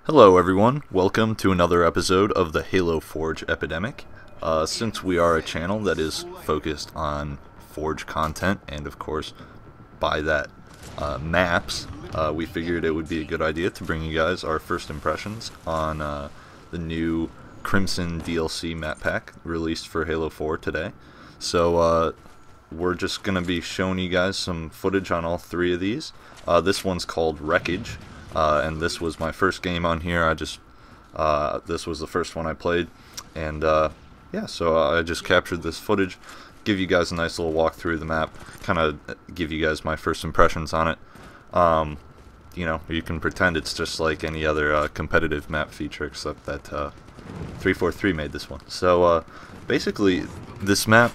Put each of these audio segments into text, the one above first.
Hello everyone, welcome to another episode of the Halo Forge Epidemic. Since we are a channel that is focused on Forge content and of course by that maps, we figured it would be a good idea to bring you guys our first impressions on the new Crimson DLC map pack released for Halo 4 today. So we're just going to be showing you guys some footage on all three of these. This one's called Wreckage. And this was my first game on here. This was the first one I played, and yeah, so I just captured this footage, give you guys a nice little walk through the map, kind of give you guys my first impressions on it. You know, you can pretend it's just like any other competitive map feature, except that 343 made this one. So basically, this map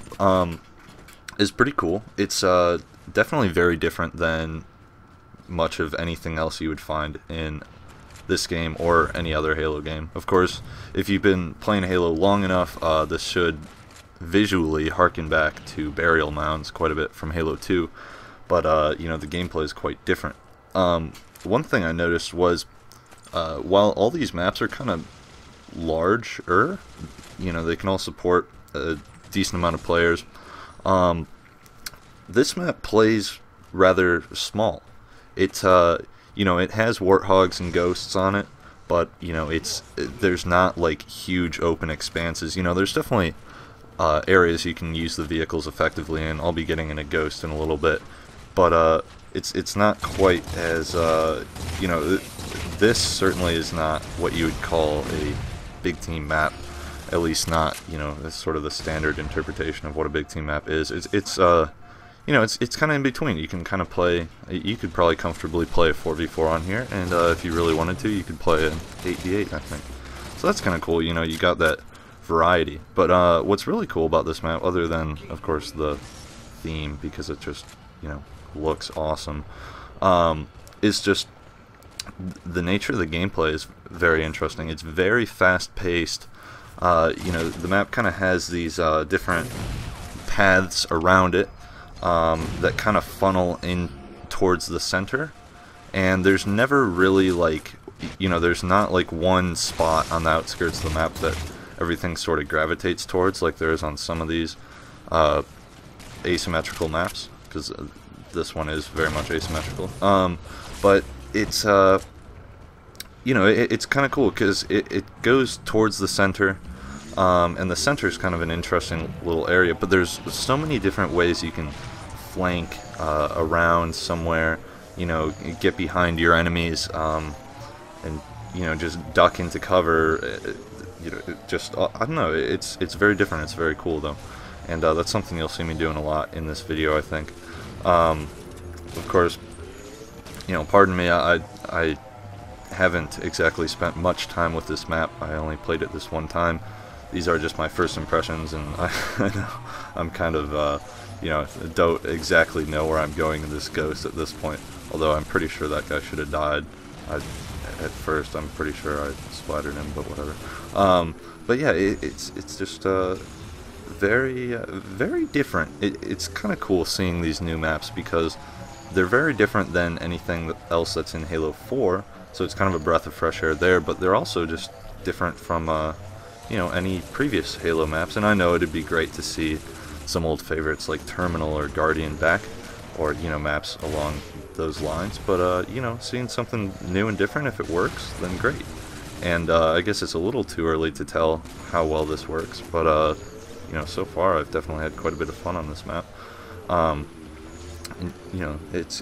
is pretty cool. It's definitely very different than much of anything else you would find in this game or any other Halo game. Of course, if you've been playing Halo long enough, this should visually harken back to burial mounds quite a bit from Halo 2, but you know, the gameplay is quite different. One thing I noticed was while all these maps are kind of larger, you know, they can all support a decent amount of players. This map plays rather small. It's you know, it has warthogs and ghosts on it, but you know, there's not like huge open expanses. You know, there's definitely areas you can use the vehicles effectively in. I'll be getting in a ghost in a little bit, but it's not quite as you know, this certainly is not what you would call a big team map. At least not, you know, that's sort of the standard interpretation of what a big team map is. It's you know, it's kind of in between. You can kind of play, you could probably comfortably play a 4v4 on here, and if you really wanted to, you could play an 8v8, I think. So that's kind of cool, you know, you got that variety. But what's really cool about this map, other than, of course, the theme, because it just, you know, looks awesome, is just the nature of the gameplay is very interesting. It's very fast-paced. You know, the map kind of has these different paths around it, that kind of funnel in towards the center, and there's never really, like, you know, there's not like one spot on the outskirts of the map that everything sort of gravitates towards like there is on some of these asymmetrical maps, because this one is very much asymmetrical. But it's you know, it's kind of cool because it goes towards the center. And the center is kind of an interesting little area, but there's so many different ways you can flank around somewhere, you know, get behind your enemies, and, you know, just duck into cover. You know, just, I don't know, it's very different. It's very cool, though, and that's something you'll see me doing a lot in this video, I think. Of course, you know, pardon me, I haven't exactly spent much time with this map. I only played it this one time. These are just my first impressions, and I know I'm kind of, you know, don't exactly know where I'm going in this ghost at this point, although I'm pretty sure that guy should have died. At first, I'm pretty sure I splattered him, but whatever. But yeah, it's just very different. It's kind of cool seeing these new maps because they're very different than anything else that's in Halo 4, so it's kind of a breath of fresh air there, but they're also just different from you know, any previous Halo maps. And I know it'd be great to see some old favorites like Terminal or Guardian back, or, you know, maps along those lines, but you know, seeing something new and different, if it works, then great. And I guess it's a little too early to tell how well this works, but you know, so far I've definitely had quite a bit of fun on this map. And, you know, it's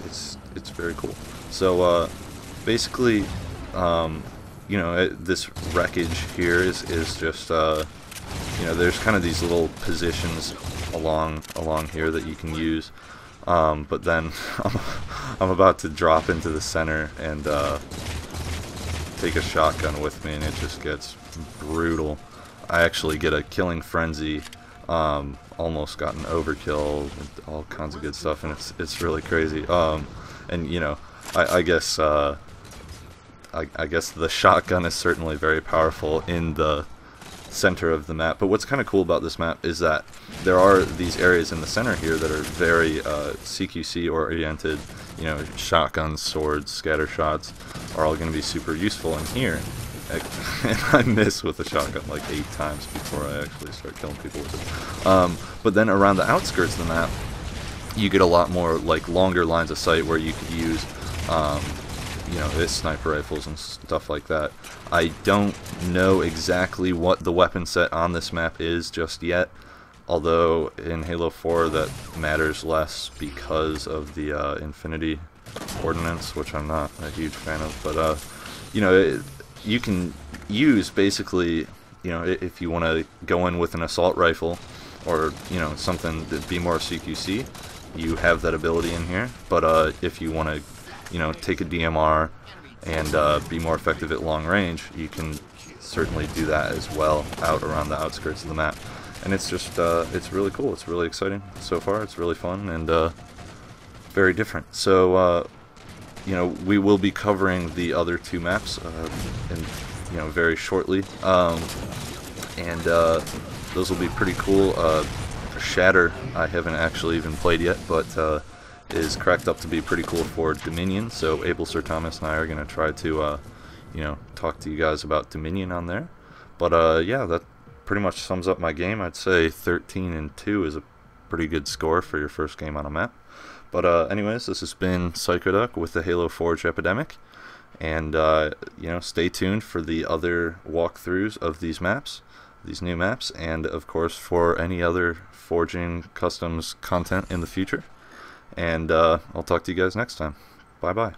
very cool. So basically, you know, this wreckage here is just, you know, there's kind of these little positions along here that you can use, but then I'm about to drop into the center and take a shotgun with me, and it just gets brutal. I actually get a killing frenzy, almost got an overkill, all kinds of good stuff, and it's really crazy. And you know, I guess I guess the shotgun is certainly very powerful in the center of the map, but what's kind of cool about this map is that there are these areas in the center here that are very CQC oriented. you know, shotguns, swords, scatter shots are all going to be super useful in here. And I miss with the shotgun like 8 times before I actually start killing people with it. But then around the outskirts of the map, you get a lot more like longer lines of sight where you could use, you know, sniper rifles and stuff like that. I don't know exactly what the weapon set on this map is just yet, although in Halo 4 that matters less because of the Infinity Ordnance, which I'm not a huge fan of. But you know, you can use basically, you know, if you want to go in with an assault rifle or, you know, something that be more CQC, you have that ability in here. But if you want to, you know, take a DMR and be more effective at long range, you can certainly do that as well out around the outskirts of the map. And it's just, it's really cool. It's really exciting so far. It's really fun and very different. So, you know, we will be covering the other 2 maps in, you know, very shortly. And those will be pretty cool. Shatter, I haven't actually even played yet, but is cracked up to be pretty cool for Dominion. So Abel, Sir Thomas, and I are going to try to, you know, talk to you guys about Dominion on there. But yeah, that pretty much sums up my game. I'd say 13-2 is a pretty good score for your first game on a map. But anyways, this has been Psychoduck with the Halo Forge Epidemic, and you know, stay tuned for the other walkthroughs of these maps, these new maps, and of course for any other Forging Customs content in the future. And I'll talk to you guys next time. Bye bye.